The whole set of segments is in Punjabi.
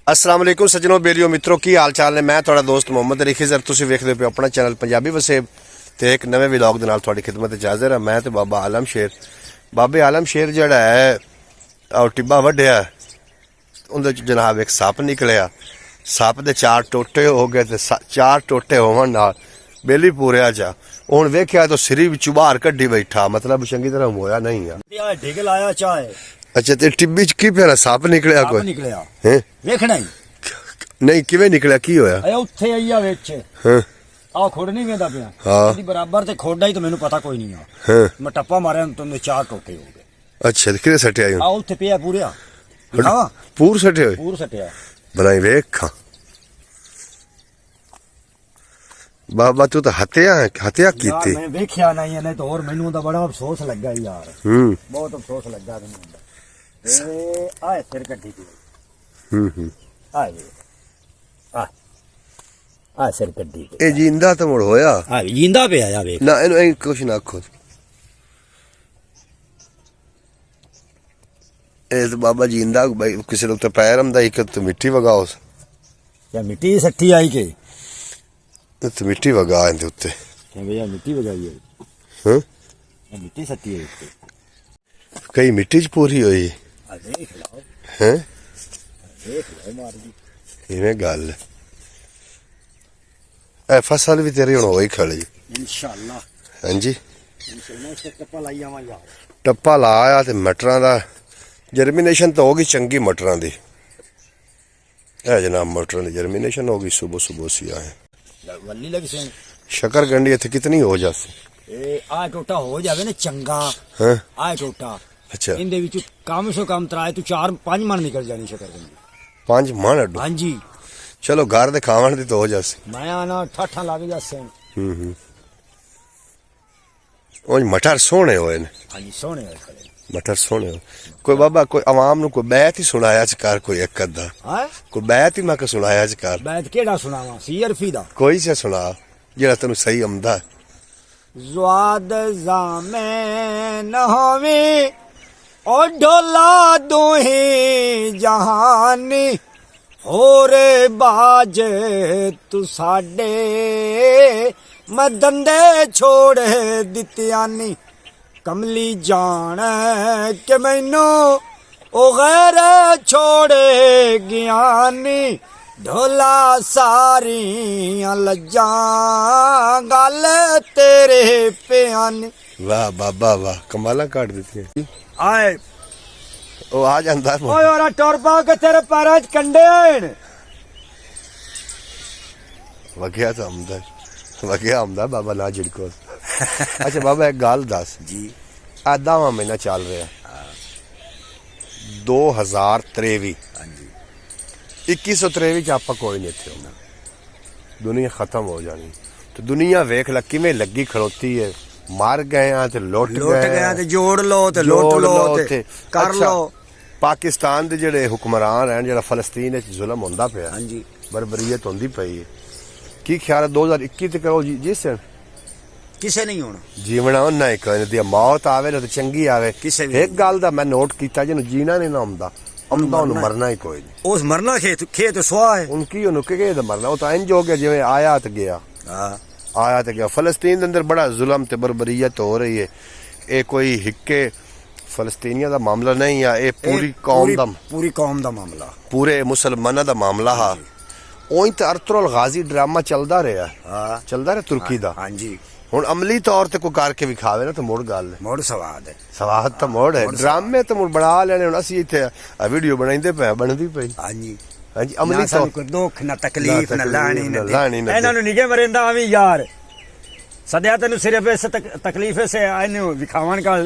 अस्सलाम वालेकुम सज्जनों बेलियो मित्रों की हाल चाल ने मैं थोड़ा दोस्त मोहम्मद रिखीजर तुसीं वेखदे पे अपना चैनल पंजाबी वसेब ते एक नवे व्लॉग दे नाल तुहाडी खिदमत च हाज़र हां। मैं ते बाबा आलम शेर बाबे आलम शेर जिहड़ा है और टिब्बा वड्ढिया उंदे च जनाब एक सप निकलिया। सप दे 4 टोटे हो गए ते 4 टोटे होवन नाल बेली पूरिया चा हुण वेख्या तो सिरी विचों बाहर कड्ढी बैठा, मतलब चंगी तरह मोया नहीं है। ढिग लाया चाहे अच्छा ते टिब्बी च की फिर सप निकलिया कोई निकलिया हैं वेखना ही नहीं किवें निकलिया की होया आया उत्थे आईया विच हैं आ खुड नहीं वेंदा पिया हाँ। ਇਹਦੀ बराबर ते खोडा ही तो मैनू पता कोई नहीं आ हैं मैं टप्पा मारिया तो 4 टोटे हो गए। अच्छा ते किदे सट्टे आयो आ उत्थे पिया पूरिया दिखावा पूर सट्टे होए पूर सटिया बनाई वेखा बाबा तू तो हत्या कीती मैं वेखिया नहीं तो और मैनू दा बड़ा अफसोस लगा यार बहुत अफसोस लगा मैनू ए आए सिर कड्डी दी आए आ सिर कड्डी ए जिंदा तो मुड़ होया आ जिंदा पे आया वेख ना इनु कुछ ना आखो ए तो बाबा जिंदा भाई किसी लोग तो पैर हमदा एक तो मिट्टी वगाओ या मिट्टी सट्टी आई के तो मिट्टी वगा इनके उत्ते क्या भैया मिट्टी बजाई है हैं या मिट्टी सट्टी है इसके कई मिट्टी च पूरी होई आ देख लो हैं देख लो मार दी इवें गल ए फसल भी तेरी हुण होई खड़ी इंशाल्लाह हां जी इंशाल्लाह इसका टप्पा लाई आवा यार टप्पा लाया ते मटरां दा जर्मिनेशन तो होगी चंगी मटरां दी है जनाब मटरां दी जर्मिनेशन होगी सुबह सुबह सी आए वल्ली लगी से शक्कर गंढी इत्थे कितनी हो जासी ए आ टोटा हो जावे ना चंगा हैं आ टोटा अच्छा इंदे विच कम से कम तराए तू 4-5 मन निकल जानी शकरकंदी 5 मन अड्डो हां जी चलो घर दे खावन दी तो हो जासी मैं आना ठाठा लाग जासे ओ मटर सोहने होए ने हां जी सोने होए खड़े मटर सोहने होए कोई बाबा कोई आवाम नु कोई बैत ही सुनाया च कर कोई एक अद्धा हां कोई बैत ही मैं को सुनाया च कर बैत केड़ा सुनावा सीरफी दा कोई से सुना जेड़ा तैनू सही आमदा ज़्वाद ज़ामे न होवे ओ ढोला दोही जहानी होरे बाज तू साडे मैं दंदे छोड़ दित्यानी कमली जान के मैनू ओ गैर छोड़े ज्ञानी ढोला सारियां लज्जा गल तेरे प्यानी वाह बाबा वाह कमाला काट देती आए ओ आ जांदा है ओए ओरा टोरपा के तेरे पैरां च कंडे हन वगया तो आमदा वगया आमदा बाबा ना झिड़को अच्छा बाबा एक गल दस जी आ 10वां महीना चल रहा 2023 हां जी 2123 च आपां कोई नहीं थे होना दुनिया खत्म हो जानी तो दुनिया वेख ला किवें लगी खड़ोती है मर गए हैं ते लुट गया ते जोड़ लो ते लुट लो ते कर अच्छा, लो पाकिस्तान दे जेड़े हुक्मरान हैं जेड़ा फलस्तीन विच जुल्म होंदा पिया हां जी बर्बरीयत होंदी पई है की ख्याल है 2021 तक करो जिस किसे नहीं होना जीवना उन्ना ही कोई दी मौत आवे ना ते चंगी आवे किसे भी एक गल दा मैं नोट कीता जिन्नू जीना नहीं ना आमदा उन्नू मरना ही कोई नहीं उस मरना खेत सुहा है उनकी उन्नू के मरना वो तो इंज हो गया जिवें आया ते गया हां आया तो क्या फलस्तीन के अंदर बड़ा जुल्म ते बर्बरीयत हो रही है ये कोई हिक्के फलस्तीनिया का मामला नहीं है ये पूरी कौम दा मामला पूरे मुसलमाना दा मामला हा ओई तो अरतुरुल गाजी ड्रामा चलदा रहा हां चलदा रहा तुर्की दा हां जी हुण अमली तौर ते कोई करके विखावे ना तो मुड़ गल मोड़ सवाद है सवाद तो मोड़ है ड्रामे तो मुड़ बना लेने हुण असीं इत्थे वीडियो बनाइंदे पे बनदी पई हां जी हां जी अमली तो कोई दुख ना तकलीफ ना लानी लानी ना इन्हां नु निगे मरिंदा आवी यार सद्या तेनु सिर्फ इस तकलीफ से इन्हू विखावन गल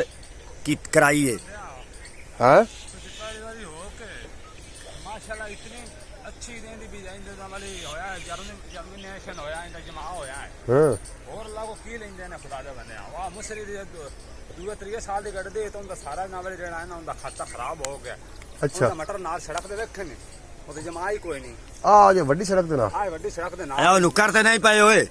की कराई है हां माशाल्लाह इतनी अच्छी देंदी भी जाइंदे दा वाली होया जर्मिनेशन होया इंदा जमा होया है हां और लागो की लेंदे ने खुदा दे बने वाह मुसरी दे 2-3 साल दे गड्डे तो उनका सारा नावल जेड़ा है ना उनका खाता खराब हो गया अच्छा मटर नाल सड़क दे रखे ने ਉਹਦੇ ਜਮਾ ਹੀ ਕੋਈ ਨਹੀਂ ਆ ਜੇ ਵੱਡੀ ਸੜਕ ਦੇ ਨਾਲ ਆਹ ਵੱਡੀ ਸੜਕ ਦੇ ਐ ਨਾਲ ਉਹ ਨੁੱਕਰ ਤੇ ਨਹੀਂ ਪਏ ਹੋਏ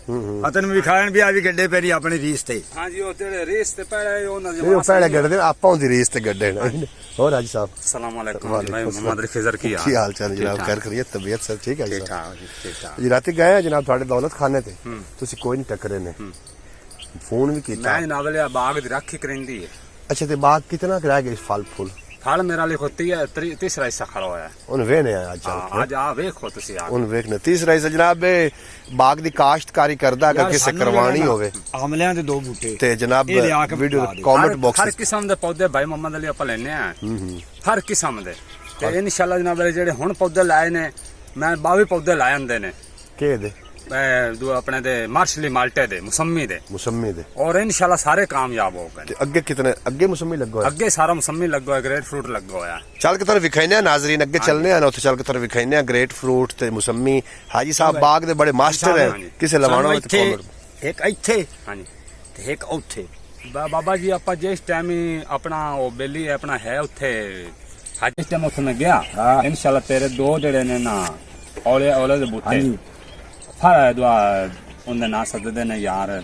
ਅਤਨ ਵੀ ਖਾਣ ਵੀ ਆ ਵੀ ਗੱਡੇ ਪੈਰੀ ਆਪਣੀ ਰੀਸ ਤੇ ਹਾਂਜੀ ਉਹ ਜਿਹੜੇ ਰੇਸ ਤੇ ਪੜੇ ਉਹਨਾਂ ਦੇ ਇਹ ਉਹ ਪਹਿਲੇ ਗੱਡੇ ਦੇ ਆਪਾਂ ਹੁੰਦੀ ਰੀਸ ਤੇ ਗੱਡੇ ਨੇ ਹੋਰ ਹਾਜੀ ਸਾਹਿਬ अस्सलाम वालेकुम भाई मोहम्मद रफीजर की ਕੀ ਹਾਲ ਚਾਲ ਜਨਾਬ ਖੈਰ ਕਰੀਏ ਤਬੀਅਤ ਸਭ ਠੀਕ ਹੈ ਜੀ ठीक ठाक जी ठीक ठाक ਜੀ ਰਾਤੀ ਗਏ ਆ ਜਨਾਬ ਤੁਹਾਡੇ ਦੌਲਤ ਖਾਨੇ ਤੇ ਤੁਸੀਂ ਕੋਈ ਨਹੀਂ ਟੱਕਰੇ ਨੇ ਫੋਨ ਵੀ ਕੀਤਾ मैं जनाब लिया बाग दी राखी करेंदी है ਅੱਛਾ ਤੇ ਬਾਅਦ ਕਿਤਨਾ ਰਹਿ ਗਏ ਫਲ ਫੁੱਲ फल मेरा लिखोती है तीसरा हिस्सा खड़ा हुआ है ਉਹਨ ਵੇਨੇ ਆ ਅੱਜ आज आ देखो तुसी आ ਉਹਨ ਵੇਖਨੇ ਤੀਸਰਾ ਇਸ ਜਨਾਬ ਇਹ ਬਾਗ ਦੀ ਕਾਸ਼ਤਕਾਰੀ ਕਰਦਾ ਅਗਰ ਕਿਸੇ ਕਰਵਾਣੀ ਹੋਵੇ ਆਮਲਿਆਂ ਦੇ 2 ਬੂਟੇ ਤੇ ਜਨਾਬ ਇਹ ਲਿਆ ਕੇ ਵੀਡੀਓ ਬਤਾ ਦਿਓ। ਕਮੈਂਟ हर ਬਾਕਸ किस्म दे पौधे भाई मोहम्मद अली ਆਪਾਂ ਲੈਨੇ ਆ ਹਰ ਕਿਸਮ ਦੇ ਤੇ ਇਨਸ਼ਾਅੱਲਾ ਜਨਾਬ ਜਿਹੜੇ ਹੁਣ ਪੌਦੇ ਲਾਏ ਨੇ ਮੈਂ 22 ਪੌਦੇ ਲਾਏ ਹੁੰਦੇ ਨੇ ਕੇ ਦੇ ਦੋ ਆਪਣੇ ਦੇ ਮਾਰਸ਼ਲੀ ਮਾਲਟੇ ਦੇ ਮੁਸੰਮੀ ਦੇ ਮੁਸੰਮੀ ਦੇ ਔਰ ਇਨਸ਼ਾਅੱਲਾ ਸਾਰੇ ਕਾਮਯਾਬ ਹੋ ਗਏ ਤੇ ਅੱਗੇ ਕਿਤਨੇ ਅੱਗੇ ਮੁਸੰਮੀ ਲੱਗੋ ਅੱਗੇ ਸਾਰਾ ਮੁਸੰਮੀ ਲੱਗਾ ਹੋਇਆ ਗ੍ਰੇਟ ਫਰੂਟ ਲੱਗਾ ਹੋਇਆ ਚੱਲ ਕੇ ਤੁਹਾਨੂੰ ਵਿਖਾਈਨੇ ਆ ਨਾਜ਼ਰੀਨ ਅੱਗੇ ਚੱਲਨੇ ਆ ਨਾ ਉੱਥੇ ਚੱਲ ਕੇ ਤੁਹਾਨੂੰ ਵਿਖਾਈਨੇ ਆ ਗ੍ਰੇਟ ਫਰੂਟ ਤੇ ਮੁਸੰਮੀ ਹਾਜੀ ਸਾਹਿਬ ਬਾਗ ਦੇ ਬੜੇ ਮਾਸਟਰ ਹੈ ਹਾਂਜੀ। ਕਿਸੇ ਲਵਾਣਾ ਹੋਵੇ ਤੇ ਕਮੈਂਟ ਇੱਕ ਇੱਥੇ ਹਾਂਜੀ ਤੇ ਇੱਕ ਉੱਥੇ ਬਾਬਾ ਜੀ ਆਪਾਂ ਜਿਸ ਟਾਈਮ ਹੀ ਆਪਣਾ ਉਹ ਬੇਲੀ ਆਪਣਾ ਹੈ ਉੱਥੇ ਅੱਜ ਟਾਈਮ ਉੱਥੇ ਮੈਂ ਗਿਆ ਇਨਸ਼ਾਅੱਲਾ ਤੇਰੇ ਦੋ ਜਿਹੜੇ ਨੇ ਨਾ ਔਲੇ ਦੇ ਬੂਟੇ ਹਾਂਜੀ ਫਰ ਦੁਆ ਉਹਦੇ ਨਾਂ ਸੱਦਦੇ ਨੇ ਯਾਰ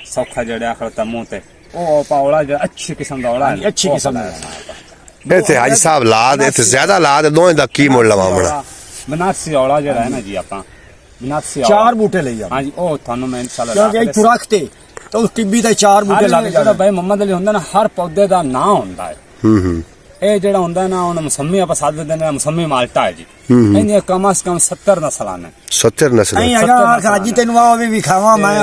ਸੌਖਾ ਜਿਹੜਾ ਖੜਤਾ ਮੂੰਹ ਤੇ ਉਹ ਪੌਲਾ ਜਿਹੜਾ ਅੱਛੀ ਕਿਸਮ ਦਾ ਔਲਾ ਹੈ ਅੱਛੀ ਉਹ ਕਿਸਮ ਦਾ। ਹੈ। ਇੱਥੇ ਹਾਜੀ ਸਾਹਿਬ ਲਾ ਦੇ ਇੱਥੇ ਜ਼ਿਆਦਾ ਲਾ ਦੇ ਦੋਵੇਂ ਦਾ ਕੀ ਮੁੱਲ ਲਵਾਉਣਾ ਬਨਾਰਸੀ ਔਲਾ ਜਿਹੜਾ ਹੈ ਨਾ ਜੀ ਆਪਾਂ ਬਨਾਰਸੀ ਔਲਾ 4 ਬੂਟੇ ਲਈ ਆ ਹਾਂਜੀ ਉਹ ਤੁਹਾਨੂੰ ਮੈਂ ਇਨਸ਼ਾਅੱਲਾ ਕਿਉਂਕਿ ਇੱਥੋਂ ਰੱਖਤੇ ਤਾਂ ਉਸ ਟਿੱਬੀ ਤੇ 4 ਬੂਟੇ ਲੱਗ ਜਿਹੜਾ ਜਾਣੇ ਭਾਈ ਮੁਹੰਮਦ ਅਲੀ ਹੁੰਦਾ ਨਾ ਹਰ ਪੌਦੇ ਦਾ ਨਾਂ ਹੁੰਦਾ ਹੈ ਇਹ ਜਿਹੜਾ ਹੁੰਦਾ ਨਾ ਉਹਨਾਂ ਮੁਸੰਮੀ ਆਪਾਂ ਸਾਦਦੇ ਨੇ ਮੁਸੰਮੀ ਮਾਲਟਾ ਹੈ ਜੀ ਇਹਦੀਆਂ ਕਮ ਸੇ ਕਮ 70 ਨਸਲਾਂ ਨੇ 70 ਨਸਲ ਨਹੀਂ ਅਗਾ ਅੱਜ ਤੈਨੂੰ ਆ ਵੀ ਵਿਖਾਵਾਂ ਮੈਂ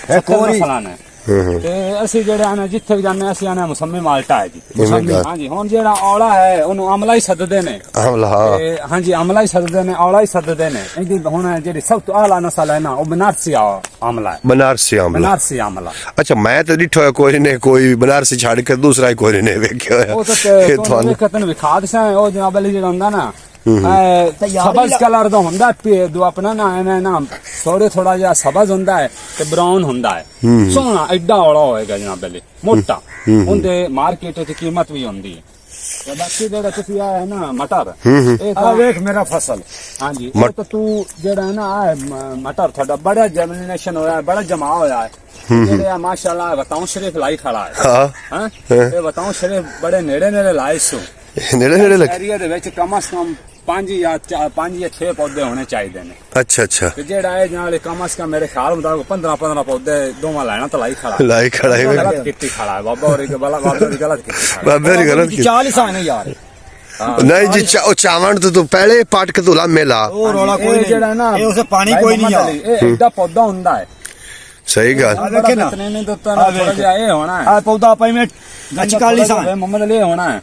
ਇੱਕ ਹੋਰੀ ਨਸਲਾਂ ਨੇ ਤੇ ਅਸੀਂ ਜਿਹੜੇ ਆਨੇ ਜਿੱਥੇ ਵੀ ਜਾਂਦੇ ਅਸੀਂ ਆਨੇ ਮੁਸੰਮੀ ਮਾਲਟਾ ਹੈ ਜੀ ਹਾਂਜੀ ਹੁਣ ਜਿਹੜਾ ਔਲਾ ਹੈ ਉਹਨੂੰ ਅਮਲਾ ਹੀ ਸੱਦਦੇ ਨੇ ਆਮਲਾ ਤੇ ਹਾਂਜੀ ਅਮਲਾ ਹੀ ਸੱਦਦੇ ਨੇ ਔਲਾ ਹੀ ਸੱਦਦੇ ਨੇ ਇਹਦੀ ਹੁਣ ਜਿਹੜੀ ਸਭ ਤੋਂ ਆਲਾ ਨਸਲ ਹੈ ਨਾ ਉਹ ਬਨਾਰਸੀ ਆਮਲਾ ਹੈ ਬਨਾਰਸੀ ਆਮਲਾ ਬਨਾਰਸੀ ਆਮਲਾ ਅੱਛਾ ਮੈਂ ਤਾਂ ਡਿੱਠ ਹੋਇਆ ਕੋਈ ਨੇ ਕੋਈ ਬਨਾਰਸੀ ਛੱਡ ਕੇ ਦੂਸਰਾ ਹੀ ਕੋਈ ਨੇ ਵੇਖਿਆ ਹੋਇਆ ਉਹ ਤਾਂ ਇਹ ਤੁਹਾਨੂੰ ਤੁਹਾਨੂੰ ਵੇਖਣ ਵਿਖਾ ਦਸਾਂ ਉਹ ਜਨਾਬ ਅਲੀ ਜਿਹੜਾ ਹੁੰਦਾ ਨਾ ਸਬਜ਼ ਕਲਰ ਦਾ ਹੁੰਦਾ ਦੋ ਆਪਣਾ ਨਾ ਐਵੇਂ ਨਾ ਥੋੜਾ ਜਿਹਾ ਸਬਜ਼ ਹੁੰਦਾ ਹੈ ਤੇ ਬਰਾਊਨ ਹੁੰਦਾ ਹੈ ਸੋਹਣਾ ਐਡਾ ਔਲਾ ਹੋਏਗਾ ਜਨਾਬ ਅਲੀ ਮੋਟਾ ਉਹਦੇ ਮਾਰਕੀਟ ਵਿੱਚ ਕੀਮਤ ਵੀ ਹੁੰਦੀ ਹੈ ਤੇ ਬਾਕੀ ਜਿਹੜਾ ਤੁਸੀਂ ਆ ਹੈ ਨਾ ਮਟਰ ਇਹ ਆ ਤਾਂ ਵੇਖ ਮੇਰਾ ਫਸਲ ਹਾਂਜੀ ਉਹ ਤਾਂ ਤੂੰ ਜਿਹੜਾ ਹੈ ਨਾ ਆ ਮਟਰ ਤੁਹਾਡਾ ਬੜਾ ਜਰਮੀਨੇਸ਼ਨ ਹੋਇਆ ਹੈ ਬੜਾ ਜਮਾ ਹੋਇਆ ਹੈ ਜਿਹੜੇ ਆ ਮਾਸ਼ਾਅੱਲਾ ਵਤਾਉ ਸ਼ਰੀਫ ਲਾਈ ਖੜਾ ਹੈ ਹਾਂ ਹਾਂ ਇਹ ਵਤਾਉ ਸ਼ਰੀਫ ਬੜੇ ਨੇੜੇ ਲਾਏ ਸੋ ਨੇੜੇ ਨੇੜੇ ਲੱਗ ਏਰੀਆ ਦੇ ਵਿੱਚ ਕਮ ਸੇ ਕਮ 5 ਜਾਂ 6 ਪੌਦੇ ਹੋਣੇ ਚਾਹੀਦੇ ਨੇ ਅੱਛਾ ਅੱਛਾ ਤੇ ਜਿਹੜਾ ਇਹ ਨਾਲ ਕਮ ਸੇ ਕਮ ਮੇਰੇ ਖਿਆਲ ਮੁਤਾਬਕ 15 ਪੌਦੇ ਦੋਵਾਂ ਲੈਣਾ ਤਾਂ ਲਾਈ ਖੜਾ ਲਾਈ ਖੜਾ ਹੈ ਗਲਤ ਕੀਤੀ ਖੜਾ ਹੈ ਬਾਬਾ ਹੋਰੀ ਕੇ ਬਾਬਾ ਦੀ ਗਲਤ ਕੀਤੀ ਖੜਾ ਬਾਬੇ ਦੀ ਗਲਤ ਕੀਤੀ 40 ਸਾਲ ਨਹੀਂ ਯਾਰ ਨਹੀਂ ਜੀ ਉਹ ਚਾਵਣ ਤੂੰ ਪਹਿਲੇ ਪਟ ਕੇ ਧੁਲਾ ਮੇਲਾ ਉਹ ਰੋਲਾ ਕੋਈ ਇਹ ਨਹੀਂ ਜਿਹੜਾ ਨਾ ਇਹ ਉਸੇ ਪਾਣੀ ਕੋਈ ਨਹੀਂ ਆ ਇਹ ਐਡਾ ਪੌਦਾ ਹੁੰਦਾ ਹੈ ਸਹੀ ਗੱਲ ਆ ਵੇਖੇ ਨਾ ਕਿਤਨੇ ਨਹੀਂ ਦਿੱਤਾ ਨਾ ਥੋੜਾ ਜਿਹਾ ਇਹ ਹੋਣਾ ਹੈ ਆ ਪੌਦਾ ਆਪਾਂ ਇਵੇਂ ਗੱਚ ਕਾਲੀ ਸਾਂ ਮੁਹੰਮਦ ਅਲੀ ਹੋਣਾ ਹੈ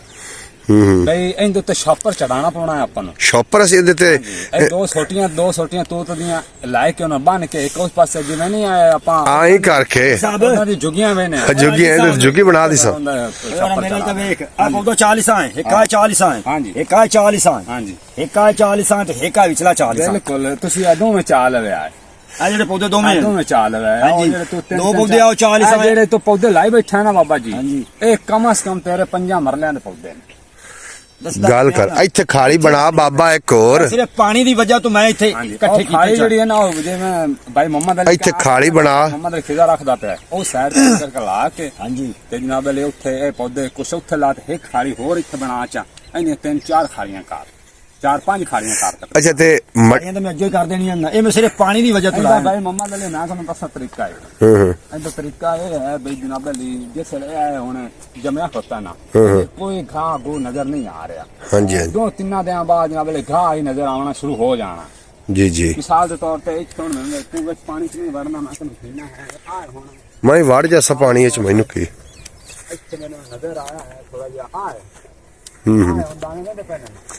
ਬਈ ਇਹਦੇ ਉੱਤੇ ਛਾਪਰ ਚੜਾਣਾ ਪਾਉਣਾ ਹੈ ਆਪਾਂ ਨੂੰ ਸ਼ੌਪਰ ਅਸੀਂ ਇਹਦੇ ਤੇ ਇਹ ਦੋ ਛੋਟੀਆਂ ਤੋਤ ਦੀਆਂ ਲਾਇ ਕੇ ਉਹਨਾਂ ਬੰਨ ਕੇ ਇੱਕ ਉਸ ਪਾਸੇ ਜਿਵੇਂ ਨਹੀਂ ਆਏ ਆਪਾਂ ਆਈ ਕਰਕੇ ਉਹਨਾਂ ਦੀ ਜੁਗੀਆਂ ਵੇ ਨੇ ਜੁਗੀ ਇਹਦੇ ਜੁਗੀ ਬਣਾ ਦੀ ਸਾਂ ਮੇਰੇ ਤਾਂ ਵੇਖ ਆ ਪੌਦਾ 40 ਸਾਂ ਇੱਕ ਆ 40 ਸਾਂ ਹਾਂਜੀ। ਇੱਕ ਆ 40 ਸਾਂ ਹਾਂਜੀ ਇੱਕ ਆ 40 ਸਾਂ ਤੇ ਇੱਕ ਆ ਵਿਚਲਾ 40 ਸਾਂ ਬਿਲਕੁਲ ਤੁਸੀਂ ਆ ਦੋਵੇਂ ਚਾਹ ਲਵਿਆ ਹੈ ਆ ਜਿਹੜੇ ਪੌਦੇ ਆ ਦੋਵੇਂ ਦੋਵੇਂ ਚਾਹ ਲਵਿਆ ਹੈ ਹਾਂਜੀ। ਜਿਹੜੇ ਤੂੰ ਦੋ ਪੌਦੇ ਆ ਉਹ 40 ਸਾਂ ਜਿਹੜੇ ਤੂੰ ਪੌਦੇ ਲਾਈ ਬੈਠਾ ਨਾ ਬਾਬਾ ਜੀ ਹਾਂਜੀ। ਇਹ ਕਮ ਸੇ ਕਮ ਤੇਰੇ 5 ਮਰਲਿਆਂ ਦੇ ਪੌਦੇ ਨੇ ਗੱਲ ਕਰ ਇੱਥੇ ਖਾਲੀ ਬਣਾ ਬਾਬਾ ਇੱਕ ਹੋਰ ਸਿਰਫ ਪਾਣੀ ਦੀ ਵਜ੍ਹਾ ਤੋਂ ਮੈਂ ਇੱਥੇ ਇਕੱਠੇ ਖਾਲੀ ਕੀਤੇ ਜਿਹੜੀ ਹੈ ਨਾ ਉਹ ਜਿਵੇਂ ਭਾਈ ਮੁਹੰਮਦ ਅਲੀ ਇੱਥੇ ਖਾਲੀ ਬਣਾ ਮੁਹੰਮਦ ਅਲੀ ਖਿਜ਼ਾ ਰੱਖਦਾ ਪਿਆ ਉਹ ਸਾਈਡ ਤੇ ਕਰਕੇ ਲਾ ਕੇ ਹਾਂਜੀ ਤੇ ਜਨਾਬ ਅਲੀ ਉੱਥੇ ਇਹ ਪੌਦੇ ਕੁਛ ਉੱਥੇ ਲਾ ਤੇ ਇੱਕ ਖਾਲੀ ਹੋਰ ਇੱਥੇ ਬਣਾ ਚਾ ਇਹਨੇ 3-4 ਖਾਲੀਆਂ ਕਰ 4-5 ਖਾਲੀਆਂ ਕਰ ਤੱਕ ਅੱਛਾ ਤੇ ਇਹ ਤਾਂ ਮੈਂ ਅੱਗੇ ਕਰ ਦੇਣੀਆਂ ਨਾ ਇਹ ਮੈਂ ਸਿਰਫ ਪਾਣੀ ਦੀ ਵਜ੍ਹਾ ਤੋਂ ਇਹਦਾ ਲਾਇਆ ਭਾਈ ਮੁਹੰਮਦ ਅਲੀ ਨਾ ਤੁਹਾਨੂੰ ਦੱਸਾਂ ਤਰੀਕਾ ਹੈ ਇਹਦਾ ਤਰੀਕਾ ਇਹ ਹੈ ਬਈ ਜਨਾਬ ਅਲੀ ਜਿਸ ਵੇਲੇ ਇਹ ਹੁਣ ਜਮਿਆ ਹੋਤਾ ਨਾ ਕੋਈ ਘਾਹ ਗੋ ਨਜ਼ਰ ਨਹੀਂ ਆ ਰਿਹਾ ਹਾਂਜੀ ਹਾਂਜੀ 2-3 ਦਿਨਾਂ ਬਾਅਦ ਜਨਾਬ ਅਲੀ ਘਾਹ ਹੀ ਨਜ਼ਰ ਆਉਣਾ ਸ਼ੁਰੂ ਹੋ ਜਾਣਾ ਜੀ ਜੀ ਮਿਸਾਲ ਦੇ ਤੌਰ ਤੇ ਇੱਥੇ ਹੁਣ ਮੈਂ ਤੂੰ ਵਿੱਚ ਪਾਣੀ ਚ ਨਹੀਂ ਵੜਨਾ ਮੈਂ ਤੈਨੂੰ ਪੀਣਾ ਹੈ ਆ ਹੁਣ ਮੈਂ ਵੜ ਜਾ ਸਾ ਪਾਣੀ ਚ ਮੈਨੂੰ ਕੀ ਇੱਥੇ ਮੈਨੂੰ ਨਜ਼ਰ ਆਇਆ ਹੈ ਥੋੜਾ ਜਿਹਾ ਆ ਹੈ ਹੁਣ ਦਾਣੇ ਨਹੀਂ ਪੈਣੇ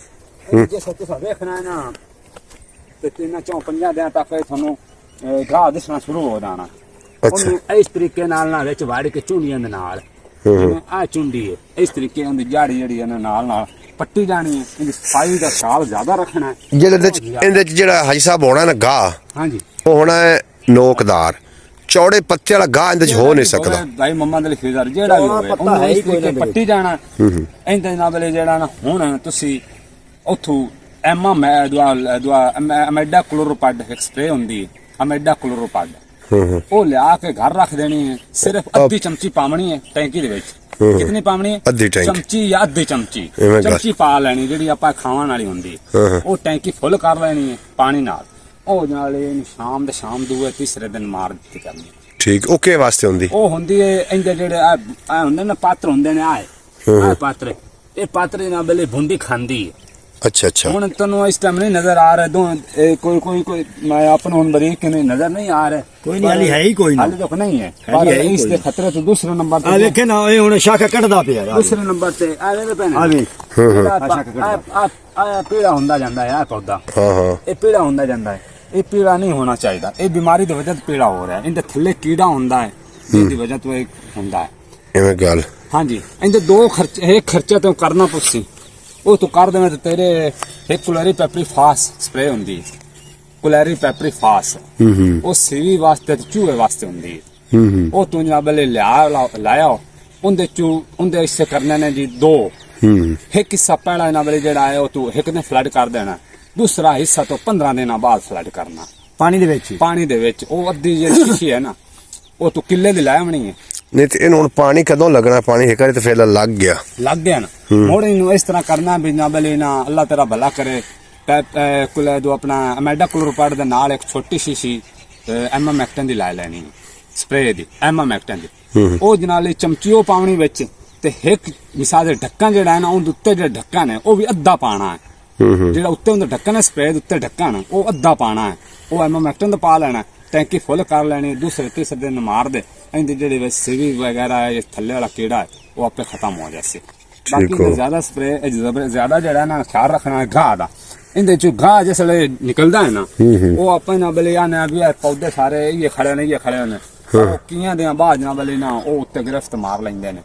ਜੇ ਸੱਚ ਸਾ ਵੇਖਣਾ ਹੈ ਨਾ ਤੇ 3-4-5 ਦਿਨਾਂ ਤੱਕ ਇਹ ਤੁਹਾਨੂੰ ਘਾਹ ਦਿਸਣਾ ਸ਼ੁਰੂ ਹੋ ਜਾਣਾ ਅੱਛਾ ਉਹਨੂੰ ਇਸ ਤਰੀਕੇ ਨਾਲ ਵਿੱਚ ਵੜ ਕੇ ਚੁੰਡੀਆਂ ਦੇ ਨਾਲ ਆ ਚੁੰਡੀ ਹੈ ਇਸ ਤਰੀਕੇ ਉਹਦੀ ਜਾੜੀ ਜਿਹੜੀ ਇਹਨਾਂ ਨਾਲ ਪੱਟੀ ਜਾਣੀ ਹੈ ਇਹਦੀ ਸਫਾਈ ਦਾ ਖਿਆਲ ਜ਼ਿਆਦਾ ਰੱਖਣਾ ਹੈ ਇਹਦੇ ਚ ਜਿਹੜਾ ਹਾਜੀ ਸਾਹਿਬ ਹੋਣਾ ਨਾ ਗਾਹ ਹਾਂਜੀ ਉਹ ਹੋਣਾ ਹੈ ਨੋਕਦਾਰ ਚੌੜੇ ਪੱਤੇ ਵਾਲਾ ਗਾਹ ਇਹਦੇ ਚ ਹੋ ਨਹੀਂ ਸਕਦਾ ਭਾਈ ਮੁਹੰਮਦ ਅਲੀ ਖਿਜ਼ਰ ਜਿਹੜਾ ਵੀ ਹੋਵੇ ਉਹਨੂੰ ਇਸ ਤਰੀਕੇ ਪੱਟੀ ਜਾਣਾ ਇਹਦੇ ਨਾਲ ਜਿਹੜਾ ਨਾ ਹੁਣ ਤੁਸੀਂ ਉੱਥੋਂ ਐਮਾ ਮੈਂ ਦੁਆ ਅਮੈਡਾ ਕਲੋਰੋਪਾਡ ਇੱਕ ਸਪਰੇ ਹੁੰਦੀ ਅਮੈਡਾ ਕਲੋਰੋਪਾਡ ਉਹ ਲਿਆ ਕੇ ਘਰ ਰੱਖ ਦੇਣੀ ਹੈ ਸਿਰਫ ਅੱਧੀ ਚਮਚੀ ਪਾਵਣੀ ਹੈ ਟੈਂਕੀ ਦੇ ਵਿੱਚ ਕਿੰਨੀ ਪਾਵਣੀ ਹੈ ਅੱਧੀ ਟੈਂਕੀ। ਚਮਚੀ ਜਾਂ ਅੱਧੀ ਚਮਚੀ ਇਵੇਂ ਗੱਲ। ਚਮਚੀ ਪਾ ਲੈਣੀ ਜਿਹੜੀ ਆਪਾਂ ਖਾਣ ਵਾਲੀ ਹੁੰਦੀ ਹੈ ਉਹ ਟੈਂਕੀ ਫੁੱਲ ਕਰ ਲੈਣੀ ਹੈ ਪਾਣੀ ਨਾਲ ਉਹ ਨਾਲ ਇਹਨੂੰ ਸ਼ਾਮ ਦੇ ਸ਼ਾਮ ਦੂਏ ਤੀਸਰੇ ਦਿਨ ਮਾਰ ਦਿੱਤੀ ਕਰਨੀ ਠੀਕ ਉਹ ਕਿਹ ਵਾਸਤੇ ਹੁੰਦੀ ਉਹ ਹੁੰਦੀ ਹੈ ਇਹਦੇ ਜਿਹੜੇ ਆ ਹੁੰਦੇ ਨੇ ਪਾਤਰ ਹੁੰਦੇ ਨੇ ਆਹ ਪਾਤਰ ਇਹ ਪਾਤਰੇ ਨਾਲ ਬਲੇ ਭੁੰਡੀ ਖਾਂਦੀ ਹੈ ਅੱਛਾ ਅੱਛਾ ਹੁਣ ਤੈਨੂੰ ਇਸ ਟਾਈਮ ਨਹੀਂ ਨਜ਼ਰ ਆ ਰਿਹਾ ਦੋ ਕੋਈ ਮੈਂ ਆਪਨ ਹੁਣ ਬਰੀਕ ਕਿ ਨਹੀਂ ਨਜ਼ਰ ਨਹੀਂ ਆ ਰਿਹਾ ਕੋਈ ਨਹੀਂ ਹਾਲੀ ਹੈ ਹੀ ਕੋਈ ਹਾਲੇ ਨਹੀਂ ਤੱਕ ਨਹੀਂ ਹੈ ਹਾਲੀ ਹੈ ਪਰ ਹੀ ਇਸ ਕੋਈ ਦੇ ਨਹੀਂ। ਖਤਰੇ ਤੋਂ ਦੂਸਰੇ ਨੰਬਰ ਆ ਤੇ ਵੇਖੇ ਨਾ ਇਹ ਹੁਣ ਸ਼ਾਖਾ ਕੱਢਦਾ ਪਿਆ ਯਾਰ ਦੂਸਰੇ ਨੰਬਰ ਤੇ ਆਵੇ ਦੇ ਪੈਣੇ ਆ ਵੇ ਆ ਪੀੜਾ ਹੁੰਦਾ ਜਾਂਦਾ ਹੈ ਆ ਪੌਦਾ ਹਾਂ ਹਾਂ ਇਹ ਪੀੜਾ ਹੁੰਦਾ ਜਾਂਦਾ ਹੈ ਇਹ ਪੀੜਾ ਨਹੀਂ ਹੋਣਾ ਚਾਹੀਦਾ ਇਹ ਬਿਮਾਰੀ ਦੀ ਵਜ੍ਹਾ ਤੋਂ ਪੀੜਾ ਹੋ ਰਿਹਾ ਇਹਦੇ ਥੱਲੇ ਕੀੜਾ ਹੁੰਦਾ ਹੈ ਜਿਹਦੀ ਵਜ੍ਹਾ ਤੋਂ ਇਹ ਹੁੰਦਾ ਹੈ ਇਵੇਂ ਗੱਲ ਹਾਂਜੀ ਇਹਦੇ ਦੋ ਖਰਚੇ ਇੱਕ ਖਰਚਾ ਤੋਂ ਕਰਨਾ ਪੁੱਛੀ ਉਹ ਤੂੰ ਕਰ ਦੇਵੇਂ ਤੇ ਤੇਰੇ ਇੱਕ ਕੁਲੈਰੀ ਪੈਪਰੀ ਫਾਸ ਸਪਰੇ ਹੁੰਦੀ ਕੁਲੈਰੀ ਪੈਪਰੀ ਫਾਸ ਉਹ ਸੀਵੀ ਵਾਸਤੇ ਤੇ ਚੂਹੇ ਵਾਸਤੇ ਹੁੰਦੀ ਉਹ ਤੂੰ ਜਨਾਬ ਲੈ ਲਾਇਆ ਉਹਦੇ ਇਸੇ ਕਰਨੇ ਨੇ ਜੀ ਦੋ ਇੱਕ ਹਿੱਸਾ ਪਹਿਲਾ ਇਹਨਾਂ ਵੇਲੇ ਜਿਹੜਾ ਹੈ ਉਹ ਤੂੰ ਇੱਕ ਨੇ ਫਲੱਡ ਕਰ ਦੇਣਾ ਦੂਸਰਾ ਹਿੱਸਾ ਤੋਂ 15 ਦਿਨਾਂ ਬਾਅਦ ਫਲੱਡ ਕਰਨਾ ਪਾਣੀ ਦੇ ਵਿੱਚ ਹੀ। ਪਾਣੀ ਦੇ ਵਿੱਚ ਉਹ ਅੱਧੀ ਜਿਹੜੀ ਸ਼ੀਸ਼ੀ ਹੈ ਨਾ ਉਹ ਤੂੰ ਕਿੱਲੇ ਦੀ ਲਾਉਣੀ ਹੈ ਨਹੀਂ ਤੇ ਇਹਨੂੰ ਹੁਣ ਪਾਣੀ ਕਦੋਂ ਲੱਗਣਾ ਪਾਣੀ ਇੱਕ ਵਾਰੀ ਤੇ ਫੇਰ ਲੱਗ ਗਿਆ ਲੱਗ ਗਿਆ ਨਾ ਮੋੜ ਇਹਨੂੰ ਇਸ ਤਰ੍ਹਾਂ ਕਰਨਾ ਵੀ ਨਾ ਬਲੇ ਨਾ ਅੱਲਾਹ ਤੇਰਾ ਭਲਾ ਕਰੇ ਕੁਲ ਜੋ ਆਪਣਾ ਅਮੈਡਾ ਕਲੋਰੋਪਾਡ ਦੇ ਨਾਲ ਇੱਕ ਛੋਟੀ ਸ਼ੀਸ਼ੀ ਐਮਾਮੈਕਟਨ ਦੀ ਲਾ ਲੈਣੀ ਸਪਰੇ ਦੀ ਐਮਾਮੈਕਟਨ ਦੀ ਉਹ ਜਨਾਲੇ ਚਮਚੀਓ ਪਾਉਣੀ ਵਿੱਚ ਤੇ ਇੱਕ ਮਿਸਾਲ ਦੇ ਢੱਕਣ ਜਿਹੜਾ ਹੈ ਨਾ ਉਹਦੇ ਉੱਤੇ ਜਿਹੜਾ ਢੱਕਣ ਹੈ ਉਹ ਵੀ ਅੱਧਾ ਪਾਣਾ ਹੈ ਜਿਹੜਾ ਉੱਤੇ ਹੁੰਦਾ ਢੱਕਣ ਹੈ ਸਪਰੇ ਦੇ ਉੱਤੇ ਢੱਕਣ ਉਹ ਅੱਧਾ ਪਾਣਾ ਹੈ ਉਹ ਐਮਾਮੈਕਟਨ ਦਾ ਪਾ ਲੈਣਾ ਟੈਂਕੀ ਫੁੱਲ ਕਰ ਲੈਣੀ ਦੂਸਰੇ ਤੀਸਰੇ ਦਿਨ ਮਾਰ ਦੇ ਇਹਦੇ ਜਿਹੜੇ ਵਿੱਚ ਸੀਵੀ ਵਗੈਰਾ ਹੈ ਥੱਲੇ ਵਾਲਾ ਕੀੜਾ ਹੈ ਉਹ ਆਪੇ ਖਤਮ ਹੋ ਜਾਸੇ ਬਾਕੀ ਜ਼ਿਆਦਾ ਸਪਰੇ ਜ਼ਿਆਦਾ ਜਿਹੜਾ ਨਾ ਖਿਆਲ ਰੱਖਣਾ ਹੈ ਘਾਹ ਦਾ ਇਹਦੇ ਚ ਘਾਹ ਜਿਸ ਵੇਲੇ ਨਿਕਲਦਾ ਹੈ ਨਾ ਉਹ ਆਪਾਂ ਨਾ ਬਲੇ ਆ ਨਾ ਵੀ ਇਹ ਪੌਦੇ ਸਾਰੇ ਇਹ ਖੜੇ ਨੇ ਉਹ ਕੀਆਂ ਦੇ ਬਾਅਦ ਨਾ ਬਲੇ ਨਾ ਉਹ ਉੱਤੇ ਗ੍ਰਿਫਤ ਮਾਰ ਲੈਂਦੇ ਨੇ